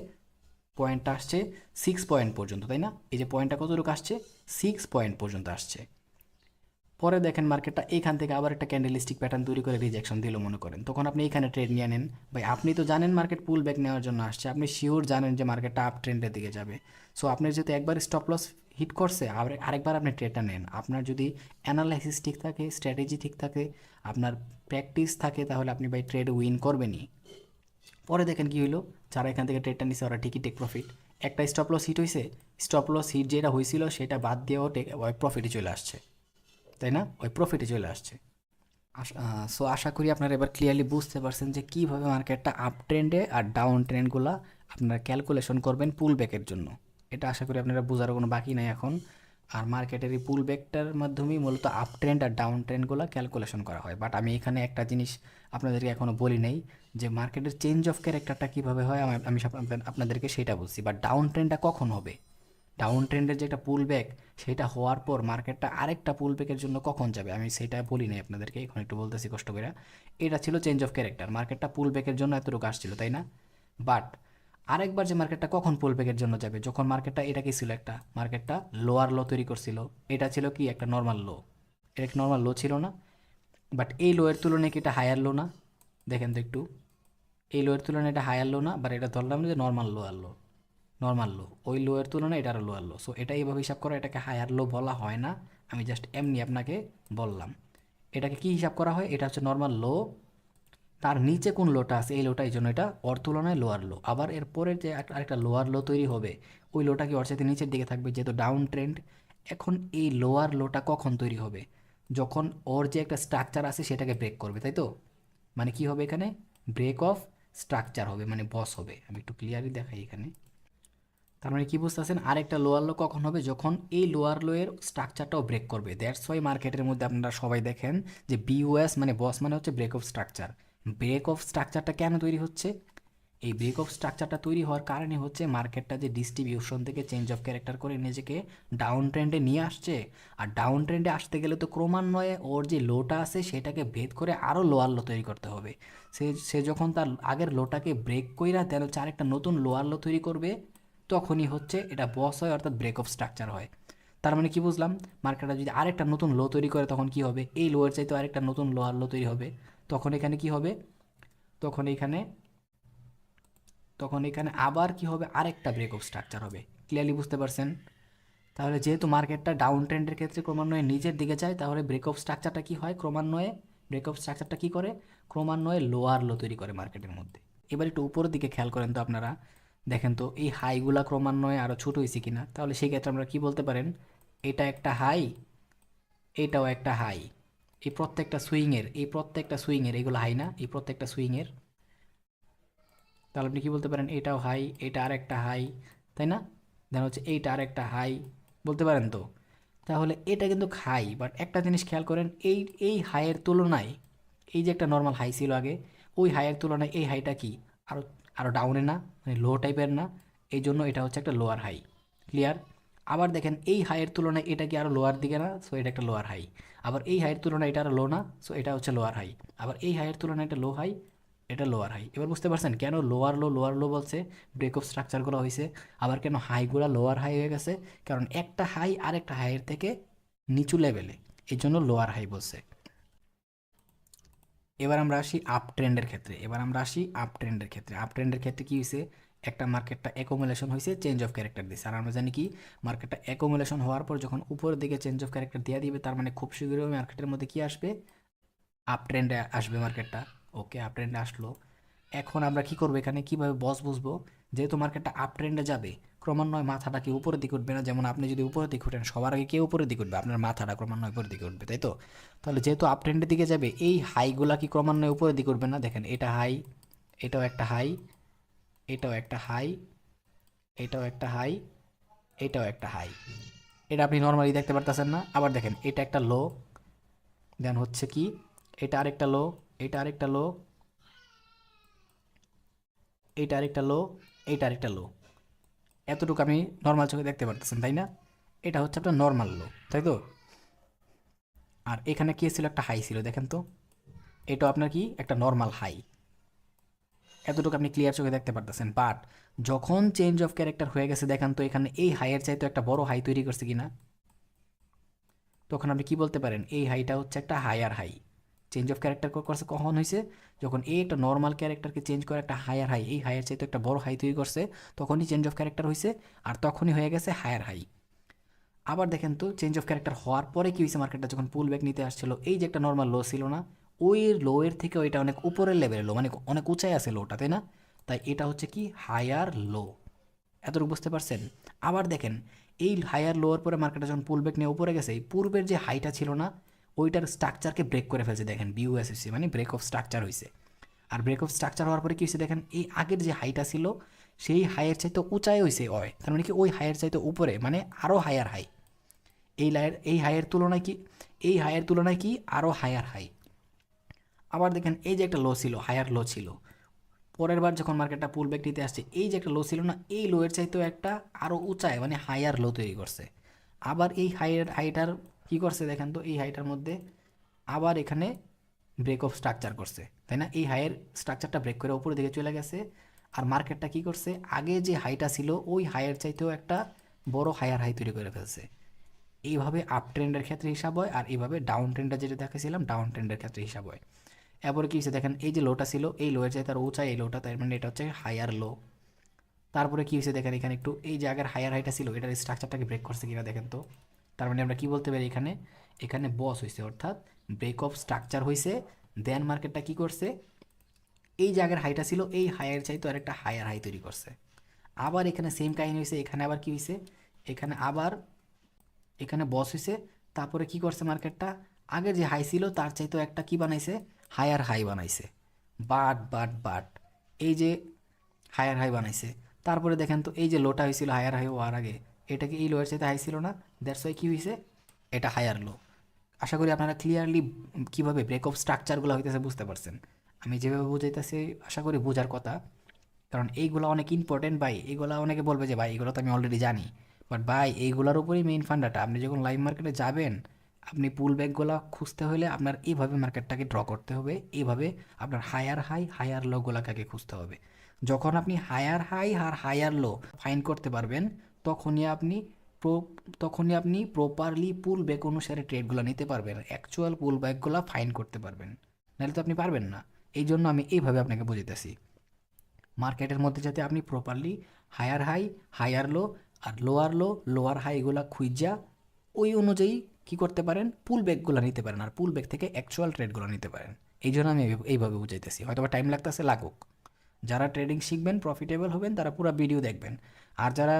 পয়েন্টটা আসছে 6 পয়েন্ট পর্যন্ত, তাই না? এই যে পয়েন্টটা কতটুকু আসছে, 6 পয়েন্ট পর্যন্ত আসছে। পরে দেখেন মার্কেটটা এখান থেকে আবার একটা ক্যান্ডেলিস্টিক প্যাটার্ন তৈরি করে রিজেকশন দিল মনে করেন, তখন আপনি এখানে ট্রেড নিয়ে নেন। ভাই আপনি তো জানেন মার্কেট পুল ব্যাক নেওয়ার জন্য আসছে, আপনি শিওর জানেন যে মার্কেটটা আপ ট্রেন্ডের দিকে যাবে। সো আপনার যেহেতু একবার স্টপ লস হিট করছে, আরেকবার আপনি ট্রেডটা নেন। আপনার যদি অ্যানালাইসিস ঠিক থাকে, স্ট্র্যাটেজি ঠিক থাকে, আপনার প্র্যাকটিস থাকে, তাহলে আপনি ভাই ট্রেড উইন করবেনই। পরে দেখেন কি হইলো, যারা এখান থেকে ট্রেডটা নিছে ওরা ঠিকই টেক প্রফিট। একটা স্টপ লস হিট হয়েছে, স্টপ লস হিট যেটা হয়েছিল সেটা বাদ দিয়েও ওই প্রফিটে চলে আসছে, তাই না? ওই প্রফিটে চলে আসছে। সো আশা করি আপনারা এবার ক্লিয়ারলি বুঝতে পারছেন যে কীভাবে মার্কেটটা আপ ট্রেন্ডে আর ডাউন ট্রেন্ডগুলো আপনারা ক্যালকুলেশন করবেন পুল ব্যাকের জন্য। এটা আশা করি আপনারা বোঝার কোনো বাকি নাই এখন। আর মার্কেটের এই পুল ব্যাকটার মাধ্যমেই মূলত আপ ট্রেন্ড আর ডাউন ট্রেন্ডগুলো ক্যালকুলেশন করা হয়। বাট আমি এখানে একটা জিনিস আপনাদেরকে এখনও বলি নাই, যে মার্কেটের চেঞ্জ অফ ক্যারেক্টারটা কীভাবে হয় আমি আপনাদেরকে সেটা বলছি। বাট ডাউন ট্রেন্ডটা কখন হবে, ডাউন ট্রেন্ডের যে একটা পুল ব্যাক, সেটা হওয়ার পর মার্কেটটা আরেকটা পুল ব্যাকের জন্য কখন যাবে আমি সেটা বলি নাই আপনাদেরকে, এখন একটু বলতেছি কষ্ট করে। এটা ছিল চেঞ্জ অফ ক্যারেক্টার, মার্কেটটা পুল ব্যাকের জন্য এতটুকু আসছিল, তাই না? বাট আরেকবার যে মার্কেটটা কখন পুল ব্যাকের জন্য যাবে, যখন মার্কেটটা এটা কি ছিল, একটা মার্কেটটা লোয়ার লো তৈরি করছিল, এটা ছিল কি একটা নর্মাল লো, এটা কি নর্মাল লো ছিল না? বাট এই লোয়ের তুলনায় কি এটা হায়ার লো না? দেখেন তো একটু, এই লোয়ের তুলনায় এটা হায়ার লো না, বাট এটা ধরলাম যে নর্মাল লো আর লো, নর্মাল লো, ওই লোয়ের তুলনায় এটা আরও লোয়ার লো। সো এটা এইভাবে হিসাব করা, এটাকে হায়ার লো বলা হয় না, আমি জাস্ট এমনি আপনাকে বললাম। এটাকে কি হিসাব করা হয়, এটা হচ্ছে নর্মাল লো, তার নিচে কোন লোটা আছে এই লোটা, এই জন্য এটা ওর তুলনায় লোয়ার লো। আবার এরপরে যে আরেকটা লোয়ার লো তৈরি হবে, ওই লোটা কি ওর সাথে নিচের দিকে থাকবে, যেহেতু ডাউন ট্রেন্ড। এখন এই লোয়ার লোটা কখন তৈরি হবে, যখন ওর যে একটা স্ট্রাকচার আছে সেটাকে ব্রেক করবে, তাই তো? মানে কি হবে এখানে, ব্রেক অফ স্ট্রাকচার হবে, মানে বস হবে। আমি একটু ক্লিয়ারলি দেখাই এখানে। তার মানে কি বুঝতেছেন, আরেকটা লোয়ার লো কখন হবে, যখন এই লোয়ার লো এর স্ট্রাকচারটাও ব্রেক করবে। দ্যাটস ওয়াই মার্কেটের মধ্যে আপনারা সবাই দেখেন যে বিওএস মানে বস মানে হচ্ছে break of structure. Break of স্ট্রাকচারটা কেন তৈরি হচ্ছে, এই ব্রেক অফ স্ট্রাকচারটা তৈরি হওয়ার কারণে হচ্ছে মার্কেটটা যে ডিস্ট্রিবিউশন থেকে চেঞ্জ অফ ক্যারেক্টার করে নিজেকে ডাউন ট্রেন্ডে নিয়ে আসছে। আর ডাউন ট্রেন্ডে আসতে গেলে তো ক্রমান্বয়ে ওর যে লোটা আছে সেটাকে ভেদ করে আরও লোয়ার লো তৈরি করতে হবে। সে যখন তার আগের লোটাকে ব্রেক কইরা দেন হচ্ছে আরেকটা নতুন লোয়ার লো তৈরি করবে, তখনই হচ্ছে এটা বস হয়, অর্থাৎ ব্রেক অফ স্ট্রাকচার হয়। তার মানে কি বুঝলাম, মার্কেটটা যদি আরেকটা নতুন লো তৈরি করে তখন কি হবে, এই লোয়ের চাইতে আরেকটা নতুন লোয়ার লো তৈরি হবে, তখন এখানে কি হবে, তখন এখানে তখন এখানে আবার কি হবে, আরেকটা ব্রেক অফ স্ট্রাকচার হবে। ক্লিয়ারলি বুঝতে পারছেন? তাহলে যেহেতু মার্কেটটা ডাউন ট্রেন্ডের ক্ষেত্রে ক্রমান্বয়ে নিচের দিকে যায়, তাহলে ব্রেক অফ স্ট্রাকচারটা কি হয়, ক্রমান্বয়ে ব্রেক অফ স্ট্রাকচারটা কী করে, ক্রমান্বয়ে লোয়ার লো তৈরি করে মার্কেটের মধ্যে। এবার একটু উপরের দিকে খেয়াল করেন তো আপনারা, দেখেন তো এই হাইগুলা ক্রমান্বয়ে আরও ছোটো হয়েছে কিনা। তাহলে সেই ক্ষেত্রে আমরা কি বলতে পারেন, এটা একটা হাই, এটাও একটা হাই, এই প্রত্যেকটা সুইংয়ের এগুলো হাই না, এই প্রত্যেকটা সুইংয়ের। তাহলে আপনি কি বলতে পারেন, এটাও হাই, এটা আরেকটা হাই, তাই না? দেন হচ্ছে এইটা আরেকটা হাই, বলতে পারেন তো। তাহলে এটা কিন্তু হাই, বাট একটা জিনিস খেয়াল করেন, এই এই হাইয়ের তুলনায় এই যে একটা নর্মাল হাই ছিল আগে, ওই হাইয়ের তুলনায় এই হাইটা কি আরও আরও ডাউনে না, মানে লো টাইপের না, এই জন্য এটা হচ্ছে একটা লোয়ার হাই। ক্লিয়ার? আবার দেখেন এই হাইয়ের তুলনায় এটা কি আরও লোয়ার দিকে না, সো এটা একটা লোয়ার হাই। আবার এই হাইয়ের তুলনায় এটা আরও লো না, সো এটা হচ্ছে লোয়ার হাই। আবার এই হাইয়ের তুলনায় এটা লো হাই, এটা লোয়ার হাই। এবার বুঝতে পারছেন কেন লোয়ার লো বলছে, ব্রেক অফ স্ট্রাকচারগুলো হয়েছে। আবার কেন হাইগুলো লোয়ার হাই হয়ে গেছে, কারণ একটা হাই আরেকটা হাইয়ের থেকে নিচু লেভেলে, এই জন্য লোয়ার হাই বলছে। এবার আমরা আসি আপ ট্রেন্ডের ক্ষেত্রে, আপ ট্রেন্ডের ক্ষেত্রে কী হয়েছে, একটা মার্কেটটা অ্যাকুমুলেশন হয়েছে, চেঞ্জ অফ ক্যারেক্টার দিছে। আর আমরা জানি কি মার্কেটটা অ্যাকুমুলেশন হওয়ার পর যখন উপরের দিকে চেঞ্জ অফ ক্যারেক্টার দিয়ে দিবে, তার মানে খুব শীঘ্রই মার্কেটের মধ্যে কি আসবে, আপ ট্রেন্ডে আসবে মার্কেটটা। ওকে, আপ ট্রেন্ডে আসলো। এখন আমরা কি করবো এখানে, কিভাবে বস বুঝবো? যেহেতু মার্কেটটা আপ ট্রেন্ডে যাবে, ক্রমান্বয়ে মাথাটা কি উপরের দিকে উঠবে না? যেমন আপনি যদি উপরের দিকে উঠেন, সবার আগে কে উপরের দিকে উঠবে? আপনার মাথাটা ক্রমান্বয়ে উপরের দিকে উঠবে, তাই তো? তাহলে যেহেতু আপ ট্রেন্ডের দিকে যাবে, এই হাইগুলা কি ক্রমান্বয়ে উপরের দিকে উঠবে না? দেখেন, এটা হাই, এটাও একটা হাই, এটাও একটা হাই, এটাও একটা হাই, এটাও একটা হাই। এটা আপনি নর্মালি দেখতে পারতেছেন না? আবার দেখেন, এটা একটা লো, দেন হচ্ছে কি, এটা আরেকটা লো, এটা আরেকটা লো, এইটা আরেকটা লো, এইটা আরেকটা লো। এতটুকু আপনি নর্মাল চোখে দেখতে পারতেছেন, তাই না? এটা হচ্ছে আপনার নর্মাল লো, তাই তো? আর এখানে কি ছিল, একটা হাই ছিল, দেখেন তো। এটাও আপনার কি একটা নর্মাল হাই। এতটুকু আপনি ক্লিয়ার চোখে দেখতে পারতেছেন। বাট যখন চেঞ্জ অফ ক্যারেক্টার হয়ে গেছে, দেখেন তো এখানে এই হাইয়ের চাইতে একটা বড় হাই তৈরি করছে কিনা। তখন আপনি কি বলতে পারেন, এই হাইটা হচ্ছে একটা higher high. Change of character করছে কখন হয়েছে? যখন এই একটা নর্মাল ক্যারেক্টারকে চেঞ্জ করে একটা হায়ার হাই, এই হাইয়ের চাইতে একটা বড় হাই তৈরি করছে, তখনই চেঞ্জ অফ ক্যারেক্টার হয়েছে। আর তখনই হয়ে গেছে হায়ার হাই। আবার দেখেন তো, চেঞ্জ অফ ক্যারেক্টার হওয়ার পরে কি হয়েছে, মার্কেটটা যখন পুল ব্যাক নিতে আসছিল, এই যে একটা নর্মাল লো ছিল না, ওই লো এর থেকে ওইটা অনেক উপরের লেভেলের লো, মানে অনেক উঁচাই আছে লোটা, তাই না? তাই এটা হচ্ছে কি হায়ার লো। এতটুকু বুঝতে পারছেন? আবার দেখেন, এই হায়ার লোয়ার পরে মার্কেটটা যখন পুল ব্যাক নিয়ে উপরে গেছে, এই পূর্বের যে হাইটা ছিল না, ওইটার স্ট্রাকচারকে ব্রেক করে ফেলছে। দেখেন, বিউএসএসসি মানে ব্রেক অফ স্ট্রাকচার হয়েছে। আর ব্রেক অফ স্ট্রাকচার হওয়ার পরে কী হয়েছে দেখেন, এই আগের যে হাইটা ছিল, সেই হাইয়ের চাইতে উঁচাই হয়েছে হয়, তার মানে কি ওই হাইয়ের চাইতে উপরে, মানে আরও হায়ার হাই। এই হাইয়ের তুলনায় কি, এই হাইয়ের তুলনায় কি আরও হায়ার হাই। আবার দেখেন, এই যে একটা লো ছিল, হায়ার লো ছিল, পরের বার যখন মার্কেটটা পুল ব্যাক নিতে আসছে, এই যে একটা লো ছিল না, এই লো এর চাইতেও একটা আরও উঁচায় মানে হায়ার লো তৈরি করছে। আবার এই হাইটার কি করছে দেখেন তো, এই হাইটার মধ্যে আবার এখানে ব্রেক অফ স্ট্রাকচার করছে, তাই না? এই হাইয়ের স্ট্রাকচারটা ব্রেক করে উপরের দিকে চলে গেছে। আর মার্কেটটা কি করছে, আগে যে হাইটা ছিল ওই হাইয়ের চাইতেও একটা বড় হায়ার হাই তৈরি করে ফেলছে। এইভাবে আপ ট্রেন্ডের ক্ষেত্রে হিসাব হয়, আর এইভাবে ডাউন ট্রেন্ডে যেটা দেখেছিলাম, ডাউন ট্রেন্ডের ক্ষেত্রে হিসাব হয়। এরপরে কি হয়েছে দেখেন, এই যে লোটা ছিল, এই লোয়ের চাইতে তার উঁচা এই লোটা, তার মানে এটা হচ্ছে হায়ার লো। তারপরে কি হয়েছে দেখেন, এখানে একটু এই যে আগের হায়ার হাইটা ছিল, এটার স্ট্রাকচারটাকে ব্রেক করছে কিনা দেখেন তো। তার মানে আমরা কি বলতে পারি, এখানে এখানে বস হয়েছে, অর্থাৎ ব্রেক অফ স্ট্রাকচার হয়েছে। দেন মার্কেটটা কি করছে, এই যে আগের হাইটা ছিল, এই হাইয়ের চাইতে আর একটা হায়ার হাই তৈরি করছে। আবার এখানে সেম কাহিনী হয়েছে, এখানে আবার কি হয়েছে, এখানে আবার এখানে বস হয়েছে। তারপরে কি করছে মার্কেটটা, আগের যে হাই ছিল তার চাইতেও একটা কি বানাইছে, হায়ার হাই বানাইছে। বাট এই যে হায়ার হাই বানাইছে। তারপরে দেখেন তো, এই যে লোটা হয়েছিল হায়ার হাই হওয়ার আগে, এটা কি এই লোয়ের চাইতে হাই ছিল না? দ্যাটস ওয়াই কী হয়েছে, এটা হায়ার লো। আশা করি আপনারা ক্লিয়ারলি কীভাবে ব্রেক অফ স্ট্রাকচারগুলো হইতেছে বুঝতে পারছেন। আমি যেভাবে বুঝাইতেছি আশা করি বোঝার কথা, কারণ এইগুলো অনেক ইম্পর্টেন্ট ভাই। এইগুলো অনেকে বলবে যে ভাই এগুলো তো আমি অলরেডি জানি, বাট ভাই এইগুলোর উপরেই মেইন ফান্ডাটা। আপনি যখন লাইভ মার্কেটে যাবেন, আপনি পুল ব্যাকগুলো খুঁজতে হলে আপনার এইভাবে মার্কেটটাকে ড্র করতে হবে, এইভাবে আপনার হায়ার হাই হায়ার লোগুলোকে আগে খুঁজতে হবে। যখন আপনি হায়ার হাই আর হায়ার লো ফাইন্ড করতে পারবেন, তখনই আপনি প্রো তখনই আপনি প্রপারলি পুল ব্যাক অনুসারে ট্রেডগুলো নিতে পারবেন, অ্যাকচুয়াল পুল ব্যাকগুলো ফাইন্ড করতে পারবেন। নাহলে তো আপনি পারবেন না। এই জন্য আমি এইভাবে আপনাকে বুঝাইতেছি, মার্কেটের মধ্যে যাতে আপনি properly higher high higher low আর লোয়ার হাই এগুলা খুঁজা ওই অনুযায়ী কি করতে পারেন, পুল ব্যাকগুলো নিতে পারেন, আর পুল ব্যাক থেকে অ্যাকচুয়াল ট্রেডগুলো নিতে পারেন। এই জন্য আমি এইভাবে বুঝাইতেছি, হয়তো বা টাইম লাগতেছে, লাগুক। যারা ট্রেডিং শিখবেন, প্রফিটেবল হবেন, তারা পুরো ভিডিও দেখবেন। আর যারা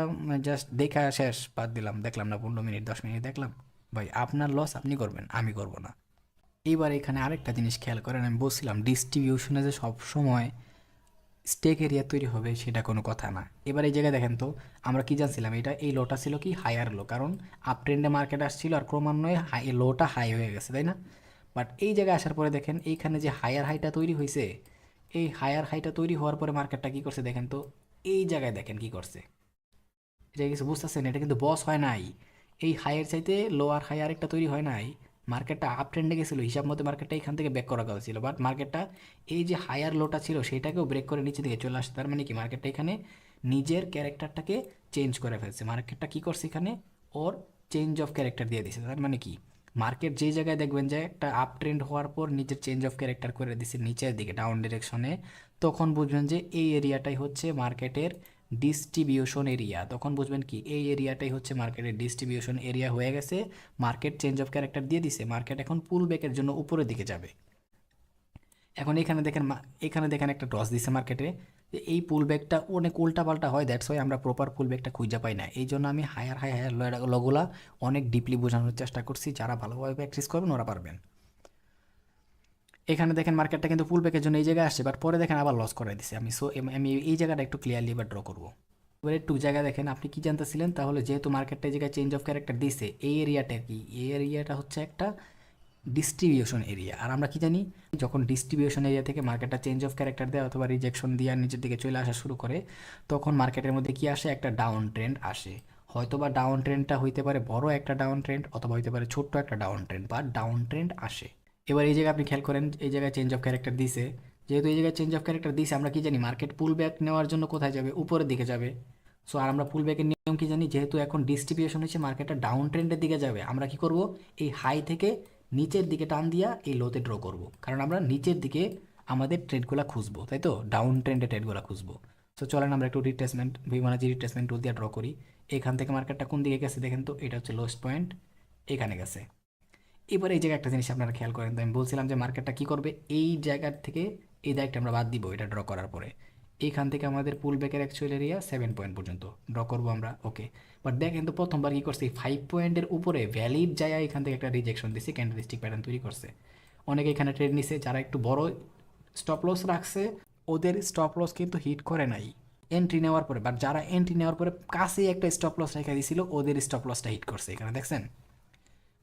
জাস্ট দেখা শেষ বাদ দিলাম, দেখলাম না, 15 মিনিট 10 মিনিট দেখলাম, ভাই আপনার লস আপনি করবেন, আমি করব না। এইবার এখানে আরেকটা জিনিস খেয়াল করেন, আমি বলছিলাম ডিস্ট্রিবিউশনে যে সব সময় স্টেক এরিয়া তৈরি হবে সেটা কোনো কথা না। এবার এই জায়গায় দেখেন তো, আমরা কি জানছিলাম, এটা এই লোটা ছিল কি হায়ার লো, কারণ আপ ট্রেন্ডে মার্কেট আসছিল আর ক্রমান্বয়ে হাই লোটা হাই হয়ে গেছে, তাই না? বাট এই জায়গায় আসার পরে দেখেন, এইখানে যে হায়ার হাইটা তৈরি হয়েছে, এই হায়ার হাইটা তৈরি হওয়ার পরে মার্কেটটা কী করছে দেখেন তো, এই জায়গায় দেখেন কি করছে। এটা কিছু বুঝতেছেন, এটা কিন্তু বস হয় নাই। এই হাইয়ের চাইতে লোয়ার হাই আরেকটা তৈরি হয় নাই। মার্কেটটা আপ ট্রেন্ডে গেছিলো, হিসাব মতো মার্কেটটা এখান থেকে ব্যাক করা কথা ছিল, বাট মার্কেটটা এই যে হায়ার লোটা ছিল সেটাকেও ব্রেক করে নিচে দিকে চলে আসছে। তার মানে কি, মার্কেটটা এখানে নিজের ক্যারেক্টারটাকে চেঞ্জ করে ফেলছে। মার্কেটটা কী করছে এখানে, ওর চেঞ্জ অফ ক্যারেক্টার দিয়ে দিছে। তার মানে কি, মার্কেট যেই জায়গায় দেখবেন যে একটা আপ ট্রেন্ড হওয়ার পর নিজের চেঞ্জ অফ ক্যারেক্টার করে দিছে নিচের দিকে ডাউন ডিরেকশনে, তখন বুঝবেন যে এই এরিয়াটাই হচ্ছে মার্কেটের ডিস্ট্রিবিউশন এরিয়া, তখন বুঝবেন কি এই এরিয়াটাই হচ্ছে মার্কেটের ডিস্ট্রিবিউশন এরিয়া হয়ে গেছে। মার্কেট চেঞ্জ অফ ক্যারেক্টার দিয়ে দিছে, মার্কেট এখন পুল ব্যাকের জন্য উপরের দিকে যাবে। এখন এখানে দেখেন এখানে দেখেন একটা টস দিছে মার্কেটে, যে এই পুল ব্যাকটা অনেক উল্টাপাল্টা হয়, দ্যাটস ওয়াই আমরা প্রপার পুল ব্যাকটা খুঁজে পাই না। এই জন্য আমি হায়ার লগুলা অনেক ডিপলি বোঝানোর চেষ্টা করছি, যারা ভালোভাবে প্র্যাকটিস করবেন ওরা পারবেন। এখানে দেখেন মার্কেটটা কিন্তু পুল ব্যাকের জন্য এই জায়গায় আসছে, বাট পরে দেখেন আবার লস করে দিছে। আমি এই জায়গাটা একটু ক্লিয়ারলি এবার ড্র করবো। এবার একটু জায়গা দেখেন, আপনি কি জানতেছিলেন তাহলে, যেহেতু মার্কেটটা এই জায়গায় চেঞ্জ অফ ক্যারেক্টার দিছে, এই এরিয়াটা কি, এই এরিয়াটা হচ্ছে একটা ডিস্ট্রিবিউশন এরিয়া। আর আমরা কি জানি, যখন ডিস্ট্রিবিউশন এরিয়া থেকে মার্কেটটা চেঞ্জ অফ ক্যারেক্টার দেয় অথবা রিজেকশন দিয়ে নিচের দিকে চলে আসা শুরু করে, তখন মার্কেটের মধ্যে কি আসে, একটা ডাউন ট্রেন্ড আসে। হয়তোবা ডাউন ট্রেন্ডটা হইতে পারে বড় একটা ডাউন ট্রেন্ড, অথবা হইতে পারে ছোট্ট একটা ডাউন ট্রেন্ড, বা ডাউন ট্রেন্ড আসে। এবার এই জায়গায় আপনি খেয়াল করেন, এই জায়গায় চেঞ্জ অফ ক্যারেক্টার দিছে, যেহেতু এই জায়গায় চেঞ্জ অফ ক্যারেক্টার দিছে, আমরা কি জানি মার্কেট পুল ব্যাক নেওয়ার জন্য কোথায় যাবে, উপরের দিকে যাবে। সো আর আমরা পুল ব্যাকের নিয়ম কি জানি, যেহেতু এখন ডিস্ট্রিবিউশন হচ্ছে মার্কেটটা ডাউন ট্রেন্ডের দিকে যাবে, আমরা কি করব, এই হাই থেকে নিচের দিকে টান দিয়া এই লোতে ড্র করব, কারণ আমরা নিচের দিকে আমাদের ট্রেডগুলো খুঁজবো, তাই তো, ডাউন ট্রেন্ডে ট্রেডগুলো খুঁজবো। সো চলেন আমরা একটু রিট্রেসমেন্ট ফিবোনাচি রিট্রেসমেন্ট টুল দিয়ে ড্র করি। এখান থেকে মার্কেটটা কোন দিকে গেছে দেখেন তো, এটা হচ্ছে লোয়েস্ট পয়েন্ট, এখানে গেছে। এবার এই জায়গায় একটা জিনিস আপনারা খেয়াল করেন, তো আমি বলছিলাম যে মার্কেটটা কি করবে, এই জায়গার থেকে এই দায়িত্বটা আমরা বাদ দিব এটা ড্র করার পরে। এইখান থেকে আমাদের পুল ব্যাকের অ্যাকচুয়াল এরিয়া 7 পয়েন্ট পর্যন্ত ড্র করবো আমরা, ওকে। বাট দেখেন তো প্রথমবার কি করছে, 5 পয়েন্টের উপরে ভ্যালিড যায়, এখান থেকে একটা রিজেকশন দিচ্ছে, ক্যান্ডেলস্টিক প্যাটার্ন তৈরি করছে। অনেকে এখানে ট্রেড নিছে, যারা একটু বড় স্টপ লস রাখছে ওদের স্টপ লস কিন্তু হিট করে নাই এন্ট্রি নেওয়ার পরে, বাট যারা এন্ট্রি নেওয়ার পরে কাছেই একটা স্টপ লস রেখে দিয়েছিল, ওদের স্টপ লসটা হিট করছে। এখানে দেখছেন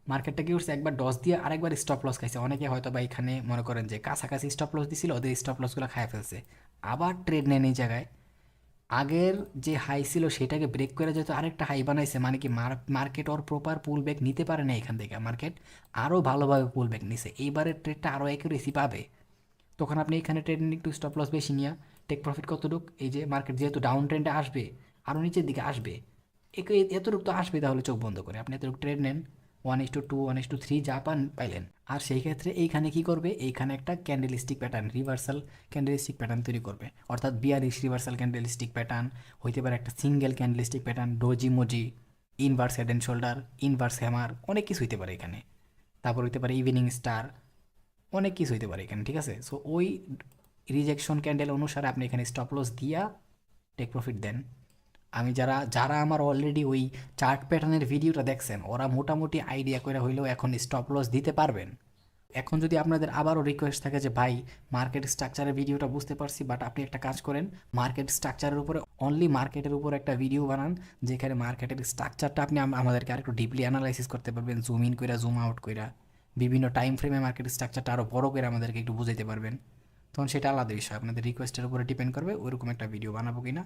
মার্কেটটা কি করছে, একবার ডস দিয়ে আরেকবার স্টপ লস খাইছে। অনেকে হয়তো বা এখানে মনে করেন যে কাছাকাছি স্টপ লস দিছিল, ওদের স্টপ লসগুলো খায় ফেলছে, আবার ট্রেড নেন এই জায়গায়। আগের যে হাই ছিল সেটাকে ব্রেক করে যেহেতু আরেকটা হাই বানাইছে, মানে কি মার্কেট ওর প্রপার পুল ব্যাক নিতে পারে না, এখান থেকে মার্কেট আরও ভালোভাবে পুল ব্যাক নিছে, এইবারের ট্রেডটা আরও অ্যাকুরেসি পাবে। তখন আপনি এখানে ট্রেড একটু স্টপ লস বেশি নিয়ে টেক প্রফিট কতটুক, এই যে মার্কেট যেহেতু ডাউন ট্রেন্ডে আসবে, আরও নিচের দিকে আসবে, এতটুকু তো আসবে, তাহলে চোখ বন্ধ করে আপনি এতটুকু ট্রেড নেন, 1:2 1:3 যা পান পাইলেন। আর সেই ক্ষেত্রে এইখানে কি করবে, এইখানে একটা candlestick pattern, reversal candlestick pattern তৈরি করবে, অর্থাৎ বিয়ারিশ রিভার্সাল ক্যান্ডেলিস্টিক প্যাটার্ন হইতে পারে, একটা single candlestick pattern, doji Moji, inverse head and shoulder, inverse hammer, অনেক কিছু হইতে পারে এখানে। তারপর হইতে পারে ইভিনিং স্টার, অনেক কিছু হইতে পারে এখানে, ঠিক আছে। সো ওই রিজেকশন ক্যান্ডেল অনুসারে আপনি এখানে স্টপ লস দিয়া টেক প্রফিট দেন। আমি যারা যারা আমার অলরেডি ওই চার্ট প্যাটার্নের ভিডিওটা দেখছেন, ওরা মোটামুটি আইডিয়া করে হইলেও এখন স্টপ লস দিতে পারবেন। এখন যদি আপনাদের আবারও রিকোয়েস্ট থাকে যে ভাই মার্কেট স্ট্রাকচারের ভিডিওটা বুঝতে পারছি, বাট আপনি একটা কাজ করেন, মার্কেট স্ট্রাকচারের উপরে অনলি মার্কেটের উপর একটা ভিডিও বানান, যেখানে মার্কেটের স্ট্রাকচারটা আপনি আমাদেরকে আরেকটু ডিপলি অ্যানালাইসিস করতে পারবেন, জুম ইন কইরা জুম আউট কইরা, বিভিন্ন টাইম ফ্রেমে মার্কেট স্ট্রাকচারটা আরও বড় করে আমাদেরকে একটু বুঝাইতে পারবেন। তখন সেটা আলাদা বিষয়, আপনাদের রিকোয়েস্টের উপরে ডিপেন্ড করবে ওইরকম একটা ভিডিও বানাবো কিনা,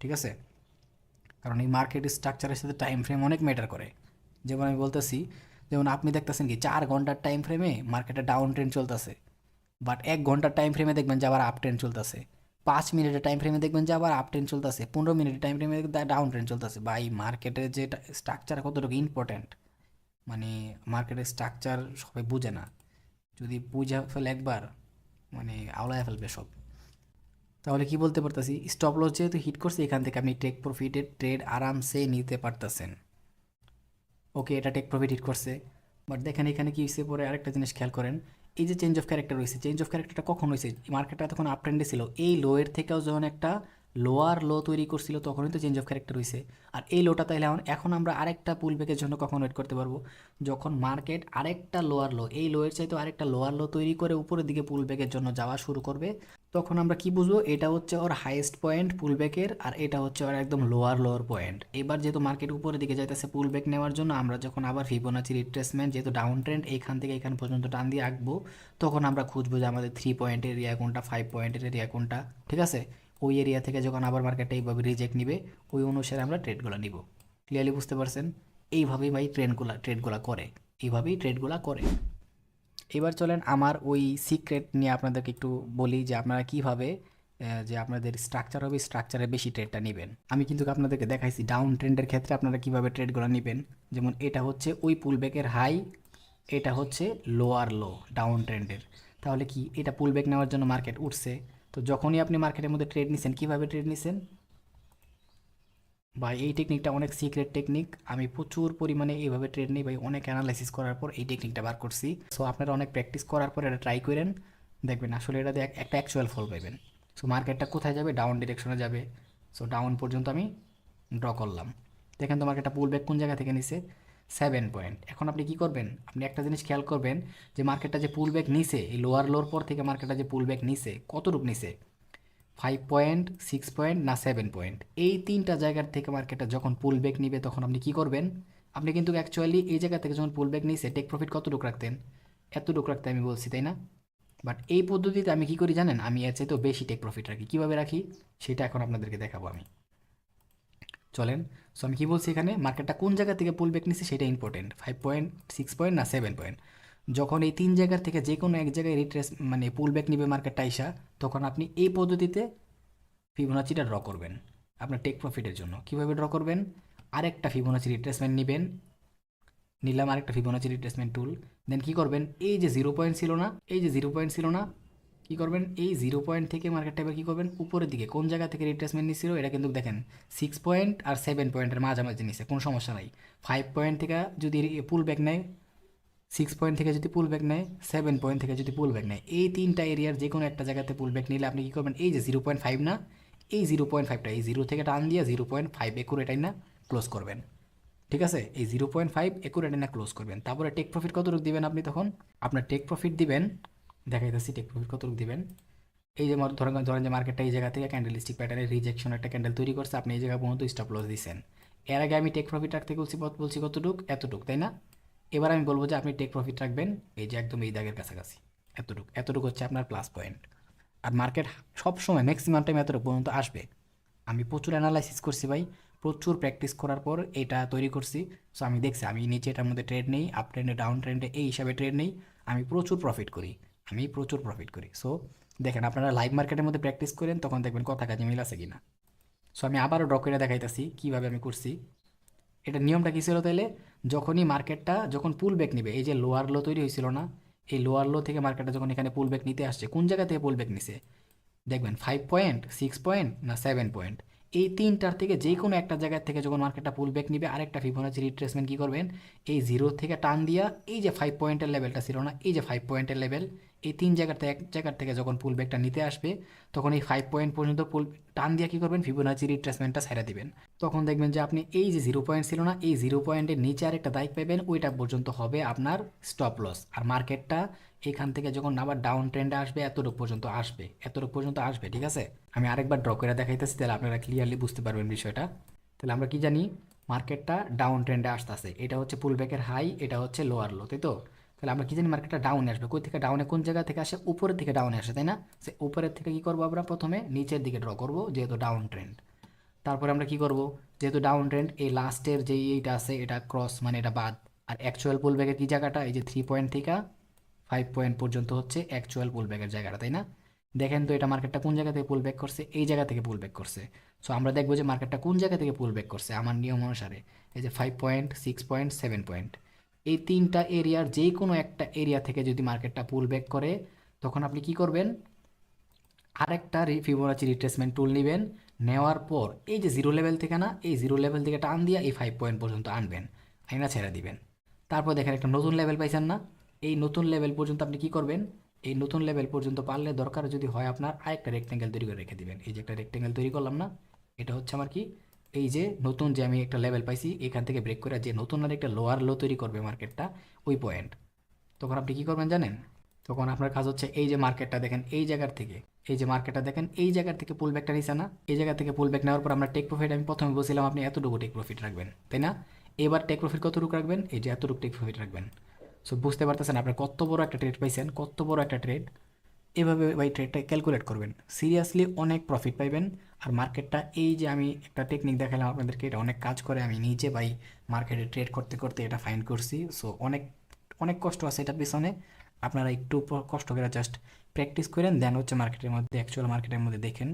ঠিক আছে। কারণ এই মার্কেট স্ট্রাকচারের সাথে টাইম ফ্রেম অনেক ম্যাটার করে। যেমন আমি বলতেছি, যেমন আপনি দেখতেছেন কি 4 ঘন্টার টাইম ফ্রেমে মার্কেটে ডাউন ট্রেন্ড চলতেছে, বাট 1 ঘন্টার টাইম ফ্রেমে দেখবেন যে আবার আপ ট্রেন্ড চলতেছে, 5 মিনিটের টাইম ফ্রেমে দেখবেন যে আবার আপ ট্রেন্ড চলতেছে, 15 মিনিটের টাইম ফ্রেমে ডাউন ট্রেন্ড চলতেছে। বা এই মার্কেটের যে স্ট্রাকচার কতটুকু ইম্পর্ট্যান্ট, মানে মার্কেটের স্ট্রাকচার সবাই বুঝে না, যদি বুঝে ফেলে একবার, মানে আওলায় ফেলবে সব। তাহলে কি বলতে পারতেছি, স্টপ লস যেহেতু হিট করছে, এখান থেকে আপনি টেক প্রফিটের ট্রেড আরামসে নিতে পারতেছেন। ওকে, এটা টেক প্রফিট হিট করছে, বাট দেখেন এখানে কি হয়েছে, পরে আরেকটা জিনিস খেয়াল করেন, এই যে চেঞ্জ অফ ক্যারেক্টার রয়েছে, চেঞ্জ অফ ক্যারেক্টারটা কখন হয়েছে, মার্কেটটা তখন আপ ট্রেন্ডে ছিল, এই লোয়ের থেকেও যখন একটা লোয়ার লো তৈরি করছিল তখনই তো চেঞ্জ অফ ক্যারেক্টার হয়েছে। আর এই লোটা তাইলে এখন আমরা আরেকটা পুল ব্যাকের জন্য কখন ওয়েট করতে পারবো, যখন মার্কেট আরেকটা লোয়ার লো, এই লোয়ের চাইতে আরেকটা লোয়ার লো তৈরি করে উপরের দিকে পুল ব্যাকের জন্য যাওয়া শুরু করবে। তখন আমরা কি বুঝবো, এটা হচ্ছে ওর হাইয়েস্ট পয়েন্ট পুল ব্যাকের, আর এটা হচ্ছে ওর একদম লোয়ার পয়েন্ট। এবার যেহেতু মার্কেট উপরের দিকে যাইতেছে পুল ব্যাক নেওয়ার জন্য, আমরা যখন আবার ফিবোনাচি রিট্রেসমেন্ট, যেহেতু ডাউন ট্রেন্ড এইখান থেকে এখান পর্যন্ত টান দিয়ে আঁকবো, তখন আমরা খুঁজবো যে আমাদের 3 পয়েন্টের এরিয়া কোনটা, 5 পয়েন্টের এরিয়া কোনটা, ঠিক আছে। ওই এরিয়া থেকে যখন আবার মার্কেটটা এইভাবে রিজেক্ট নিবে, ওই অনুসারে আমরা ট্রেডগুলো নিব। ক্লিয়ারলি বুঝতে পারছেন, এইভাবেই ভাই ট্রেডগুলো করে, এইভাবেই ট্রেডগুলো করে। এবার চলেন আমার ওই সিক্রেট নিয়ে আপনাদেরকে একটু বলি, যে আপনারা কীভাবে যে আপনাদের স্ট্রাকচার হবে, স্ট্রাকচারে বেশি ট্রেডটা নেবেন। আমি কিন্তু আপনাদেরকে দেখাইছি ডাউন ট্রেন্ডের ক্ষেত্রে আপনারা কীভাবে ট্রেডগুলো নেবেন। যেমন এটা হচ্ছে ওই পুলব্যাকের হাই, এটা হচ্ছে লোয়ার লো ডাউন ট্রেন্ডের। তাহলে কি, এটা পুলব্যাক নেওয়ার জন্য মার্কেট উঠছে, তো যখনই আপনি মার্কেটের মধ্যে ট্রেড নিছেন, কীভাবে ট্রেড নিছেন, ভাই এই টেকনিকটা অনেক সিক্রেট টেকনিক, আমি প্রচুর পরিমাণে এইভাবে ট্রেড নিই ভাই, অনেক অ্যানালাইসিস করার পর এই টেকনিকটা বার করছি। সো আপনারা অনেক প্র্যাকটিস করার পর এটা ট্রাই করেন, দেখবেন আসলে এটাতে একটা অ্যাকচুয়াল ফল পাবেন। সো মার্কেটটা কোথায় যাবে, ডাউন ডিরেকশনে যাবে। সো ডাউন পর্যন্ত আমি ড্র করলাম, দেখেন তো মার্কেটটা পুল ব্যাক কোন জায়গা থেকে নিছে, 7 পয়েন্ট। এখন আপনি কি করবেন, আপনি একটা জিনিস খেয়াল করবেন যে মার্কেটটা যে পুল ব্যাক নিছে, এই লোয়ার লোর পর থেকে মার্কেটটা যে পুল ব্যাক নিছে কতটুক নিছে, 5 পয়েন্ট, 6 পয়েন্ট না 7 পয়েন্ট, এই তিনটা জায়গার থেকে মার্কেটটা যখন পুল ব্যাক নিবে তখন আপনি কি করবেন, আপনি কিন্তু অ্যাকচুয়ালি এই জায়গা থেকে যখন পুল ব্যাক নিছে টেক প্রফিট কতটুকু রাখতেন, এতটুকু রাখতে আমি বলছি তাই না? বাট এই পদ্ধতিতে আমি কি করি জানেন, আমি এর চাইতেও বেশি টেক প্রফিট রাখি। কীভাবে রাখি সেটা এখন আপনাদেরকে দেখাবো আমি, চলেন। সো আমি কি বলছি, এখানে মার্কেটটা কোন জায়গা থেকে পুল ব্যাক নিচ্ছে সেটা ইম্পর্টেন্ট, 5 পয়েন্ট, 6 পয়েন্ট না 7 পয়েন্ট। যখন এই তিন জায়গার থেকে যে কোনো এক জায়গায় রিট্রেস মানে পুল ব্যাক নিবে মার্কেটটা আইসা, তখন আপনি এই পদ্ধতিতে ফিবোনাচিটা ড্র করবেন আপনার টেক প্রফিটের জন্য। কীভাবে ড্র করবেন, আরেকটা ফিবোনাচি রিট্রেসমেন্ট নেবেন, নিলাম আরেকটা ফিবোনাচি রিট্রেসমেন্ট টুল। দেন কী করবেন, এই যে 0 পয়েন্ট ছিল না, এই যে 0 পয়েন্ট ছিল না, কী করবেন, এই 0 পয়েন্ট থেকে মার্কেটটা এবার কী করবেন, উপরের দিকে কোন জায়গা থেকে রিট্রেসমেন্ট নিচ্ছিল, এটা কিন্তু দেখেন 6 পয়েন্ট আর 7 পয়েন্টের মাঝামাঝি নিচ্ছে, কোনো সমস্যা নাই। 5 পয়েন্ট থেকে যদি পুল ব্যাক নেয়, 6 পয়েন্ট থেকে যদি পুল ব্যাক নেয়, 7 পয়েন্ট থেকে যদি পুল ব্যাক নেয়, এই তিনটা এরিয়ার যে কোনো একটা জায়গাতে পুল ব্যাক নিলে আপনি কী করবেন, এই যে 0.5 না, এই 0.5টা এই 0 থেকে টান দিয়ে 0.5 একুরেটাই না ক্লোজ করবেন। ঠিক আছে, এই 0.5 একুরেটাই না ক্লোজ করবেন। তারপরে টেক প্রফিট কতটুকু দিবেন আপনি তখন, আপনার টেক প্রফিট দিবেন, দেখাইতেছি টেক প্রফিট কতটুকু দিবেন। এই যে ধরেন ধরেন যে মার্কেটটা এই জায়গা থেকে ক্যান্ডেলিস্টিক প্যাটার্নের রিজেকশন একটা ক্যান্ডেল তৈরি করছে, আপনি এই জায়গা পর্যন্ত স্টপ লস দিচ্ছেন। এর আগে আমি টেক প্রফিট রাখতে বলছি কতটুক, এতটুক তাই না? এবার আমি বলবো যে আপনি টেক প্রফিট রাখবেন এই যে একদম এই দাগের কাছাকাছি, এতটুকু, এতটুকু হচ্ছে আপনার প্লাস পয়েন্ট। আর মার্কেট সবসময় ম্যাক্সিমাম টাইম এতটুকু পর্যন্ত আসবে। আমি প্রচুর অ্যানালাইসিস করছি ভাই, প্রচুর প্র্যাকটিস করার পর এটা তৈরি করছি। সো আমি দেখছি, আমি নিচে এটার মধ্যে ট্রেড নেই, আপ ট্রেন্ডে ডাউন ট্রেন্ডে এই হিসাবে ট্রেড নেই, আমি প্রচুর প্রফিট করি, আমি প্রচুর প্রফিট করি। সো দেখেন আপনারা লাইভ মার্কেটের মধ্যে প্র্যাকটিস করেন, তখন দেখবেন কথা কাজে মিল আছে কিনা। সো আমি আবারও ড্র করে দেখাইতেছি কীভাবে আমি করছি। এটা নিয়মটা কী ছিল তাইলে, যখনই মার্কেটটা যখন পুল ব্যাক নিবে, এই যে লোয়ার লো তৈরি হয়েছিল না, এই লোয়ার লো থেকে মার্কেটটা যখন এখানে পুল ব্যাক নিতে আসছে, কোন জায়গা থেকে পুল ব্যাক নিছে, দেখবেন 5 পয়েন্ট, 6 পয়েন্ট না 7 পয়েন্ট, এই তিনটার থেকে যে কোনো একটা জায়গার থেকে যখন মার্কেটটা পুল ব্যাক নিবে, আরেকটা ফিবোনাচি রিট্রেসমেন্ট কী করবেন, এই জিরো থেকে টান দিয়া এই যে 5 পয়েন্টের লেভেলটা ছিল না, এই যে 5 পয়েন্টের লেভেল, এই তিন জায়গার থেকে এক জায়গার থেকে যখন পুল ব্যাকটা নিতে আসবে, তখন এই 5 পয়েন্ট পর্যন্ত পুল টান দিয়া কী করবেন, ফিবোনাচি রিট্রেসমেন্টটা ছেড়ে দিবেন। তখন দেখবেন যে আপনি এই যে 0 পয়েন্ট ছিল না, এই 0 পয়েন্টের নিচে আরেকটা দায়িত্ব পাবেন, ওইটা পর্যন্ত হবে আপনার স্টপ লস। আর মার্কেটটা এখান থেকে যখন আবার ডাউন ট্রেন্ডে আসবে, এতটুকু পর্যন্ত আসবে, এতটুকু পর্যন্ত আসবে। ঠিক আছে, আমি আরেকবার ড্র করে দেখাইতেছি, তাহলে আপনারা ক্লিয়ারলি বুঝতে পারবেন বিষয়টা। তাহলে আমরা কি জানি, মার্কেটটা ডাউন ট্রেন্ডে আসতেছে, এটা হচ্ছে পুল ব্যাকের হাই, এটা হচ্ছে লোয়ার লো, তাই তো? তাহলে আমরা কি জানি মার্কেটটা ডাউনে আসবে, কই থেকে ডাউনে, কোন জায়গা থেকে আসে, উপরের থেকে ডাউনে আসে তাই না? সে উপরের থেকে কি করবো, আমরা প্রথমে নিচের দিকে ড্র করবো যেহেতু ডাউন ট্রেন্ড। তারপরে আমরা কি করব, যেহেতু ডাউন ট্রেন্ড, এই লাস্টের যে এইটা আছে এটা ক্রস মানে এটা বাদ। আর অ্যাকচুয়াল পুল ব্যাকের কি জায়গাটা, এই যে 3 পয়েন্ট থেকে 5 পয়েন্ট পর্যন্ত হচ্ছে অ্যাকচুয়াল পুল ব্যাকের জায়গাটা, তাই না? দেখেন তো এটা মার্কেটটা কোন জায়গা থেকে পুল ব্যাক করছে, এই জায়গা থেকে পুল ব্যাক করছে। সো আমরা দেখবো যে মার্কেটটা কোন জায়গা থেকে পুল ব্যাক করছে আমার নিয়ম অনুসারে, এই যে 5 পয়েন্ট, 6 পয়েন্ট, 7 পয়েন্ট, এই তিনটা এরিয়ার যে কোনো একটা এরিয়া থেকে যদি মার্কেটটা পুল ব্যাক করে, তখন আপনি কি করবেন, আরেকটা ফিবোনাচি রিট্রেসমেন্ট টুল নেবেন, নেওয়ার পর এই যে জিরো লেভেল থেকে না, এই জিরো লেভেল থেকে টান দিয়ে এই 5 পয়েন্ট পর্যন্ত আনবেন, আইনা ছেড়ে দিবেন। তারপর দেখেন একটা নতুন লেভেল পাইছেন না, এই নতুন লেভেল পর্যন্ত আপনি কি করবেন, এই নতুন লেভেল পর্যন্ত পারলে দরকার যদি হয় আপনার আরেকটা রেক্টেঙ্গেল তৈরি করে রেখে দিবেন। এই যে একটা রেক্টেঙ্গেল তৈরি করলাম না, এটা হচ্ছে আমার কি, এই যে নতুন যে আমি একটা লেভেল পাইছি, এখান থেকে ব্রেক করে যে নতুন আর একটা লোয়ার লো তৈরি করবে মার্কেটটা, ওই পয়েন্ট। তখন আপনি কি করবেন জানেন, তখন আপনার কাজ হচ্ছে এই যে মার্কেটটা দেখেন এই জায়গার থেকে, এই যে মার্কেটটা দেখেন এই জায়গার থেকে পুল ব্যাকটা নিছে না, এই জায়গা থেকে পুল ব্যাক নেওয়ার পর আমরা টেক প্রফিট, আমি প্রথমে বলছিলাম আপনি এতটুকু টেক প্রফিট রাখবেন তাই না? এবার টেক প্রফিট কতটুকু রাখবেন, এই যে এতটুকু টেক প্রফিট রাখবেন। সো বুঝতে পারতেছেন আপনার কত বড় একটা ট্রেড পাইছেন, কত বড় একটা ট্রেড। এভাবে ভাই ট্রেডটা ক্যালকুলেট করবেন, সিরিয়াসলি অনেক প্রফিট পাইবেন। আর মার্কেটটা এই যে আমি একটা টেকনিক দেখালাম আপনাদেরকে, এটা অনেক কাজ করে, আমি নিজে ভাই মার্কেটে ট্রেড করতে করতে এটা ফাইন্ড করছি। সো অনেক অনেক কষ্ট আছে এটার পিছনে, আপনারা একটু কষ্ট করে জাস্ট প্র্যাকটিস করেন, দেন হচ্ছে মার্কেটের মধ্যে, অ্যাকচুয়াল মার্কেটের মধ্যে দেখেন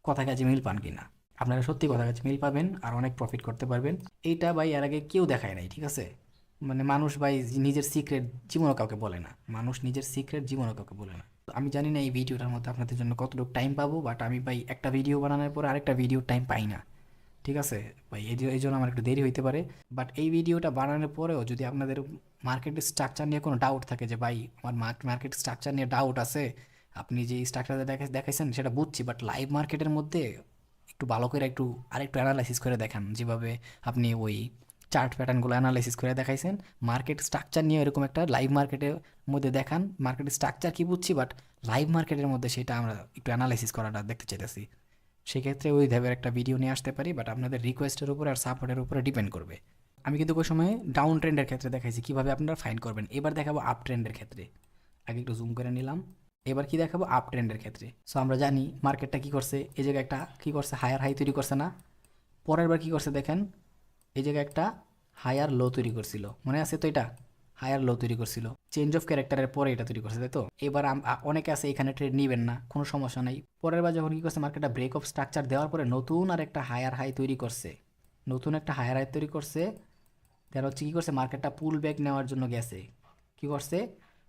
কথা কাজে মিল পান কিনা। আপনারা সত্যি কথা কাজে মিল পাবেন আর অনেক প্রফিট করতে পারবেন। এইটা ভাই এর আগে কেউ দেখায় নাই, ঠিক আছে? মানে মানুষ ভাই নিজের সিক্রেট জীবনও কাউকে বলে না, মানুষ নিজের সিক্রেট জীবনও কাউকে বলে না। তো আমি জানি না এই ভিডিওটার মধ্যে আপনাদের জন্য কতটুকু টাইম পাবো, বাট আমি ভাই একটা ভিডিও বানানোর পর আরেকটা ভিডিও টাইম পাই না। ঠিক আছে ভাই, এই জন্য আমার একটু দেরি হইতে পারে। বাট এই ভিডিওটা বানানোর পরেও যদি আপনাদের মার্কেট স্ট্রাকচার নিয়ে কোনো ডাউট থাকে যে ভাই আমার মার্কেট স্ট্রাকচার নিয়ে ডাউট আছে, আপনি যে স্ট্রাকচারটা দেখাইছেন সেটা বুঝছি, বাট লাইভ মার্কেটের মধ্যে একটু ভালো করে একটু আরেকটু অ্যানালাইসিস করে দেখান, যেভাবে আপনি ওই চার্ট প্যাটার্নগুলো অ্যানালাইসিস করে দেখাইছেন, মার্কেট স্ট্রাকচার নিয়ে এরকম একটা লাইভ মার্কেটের মধ্যে দেখান। মার্কেট স্ট্রাকচার কি বুঝছি, বাট লাইভ মার্কেটের মধ্যে সেটা আমরা একটু অ্যানালাইসিস করাটা দেখতে চাইতেছি। সেক্ষেত্রে ওই ধাপের একটা ভিডিও নিয়ে আসতে পারি, বাট আপনাদের রিকোয়েস্টের উপরে আর সাপোর্টের উপরে ডিপেন্ড করবে। আমি কিন্তু ওই সময় ডাউন ট্রেন্ডের ক্ষেত্রে দেখাইছি কীভাবে আপনারা ফাইন্ড করবেন, এবার দেখাবো আপ ট্রেন্ডের ক্ষেত্রে। আগে একটু জুম করে নিলাম, এবার কি দেখাবো আপ ট্রেন্ডের ক্ষেত্রে। সো আমরা জানি মার্কেটটা কি করছে, এই জায়গায় একটা কি করছে, হায়ার হাই তৈরি করছে না, পরের বার কী করছে দেখেন, এই জায়গায় একটা হায়ার লো তৈরি করছিল, মনে আছে তো, এটা হায়ার লো তৈরি করছিল, চেঞ্জ অফ ক্যারেক্টারের পরে এটা তৈরি করছে, তাই তো। এবার অনেকে আছে এখানে ট্রেড নেবেন না, কোনো সমস্যা নাই। পরের বার যখন কী করছে, মার্কেটটা ব্রেক অফ স্ট্রাকচার দেওয়ার পরে নতুন আর একটা হায়ার হাই তৈরি করছে, নতুন একটা হায়ার হাই তৈরি করছে। দেন হচ্ছে কী করছে, মার্কেটটা পুল ব্যাক নেওয়ার জন্য গেছে, কী করছে,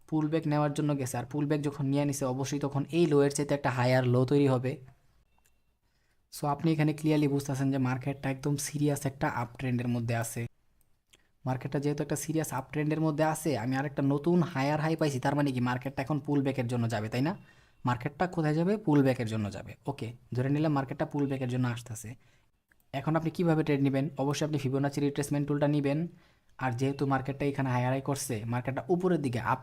পুল ব্যাক নেওয়ার জন্য গেছে। আর পুল ব্যাক যখন নিয়ে নিছে অবশ্যই তখন এই লোয়ের চাইতে একটা হায়ার লো তৈরি হবে। সো আপনি এখানে ক্লিয়ারলি বুঝতেছেন যে মার্কেটটা একদম সিরিয়াস একটা আপ ট্রেন্ডের মধ্যে আছে। মার্কেটটা যেহেতু একটা সিরিয়াস আপ ট্রেন্ডের মধ্যে আছে, আমি আরেকটা নতুন হায়ার হাই পাইছি, তার মানে কি মার্কেটটা এখন পুল ব্যাকের জন্য যাবে, তাই না। মার্কেটটা কোথায় যাবে, পুল ব্যাকের জন্য যাবে। ওকে, ধরে নিলাম মার্কেটটা পুল ব্যাকের জন্য আসতেছে। এখন আপনি কিভাবে ট্রেড নেবেন, অবশ্যই আপনি ফিবোনাচি রিট্রেসমেন্ট টুলটা নেবেন। আর যেহেতু মার্কেটটা এখানে হায়ার হাই করছে, মার্কেটটা উপরের দিকে আপ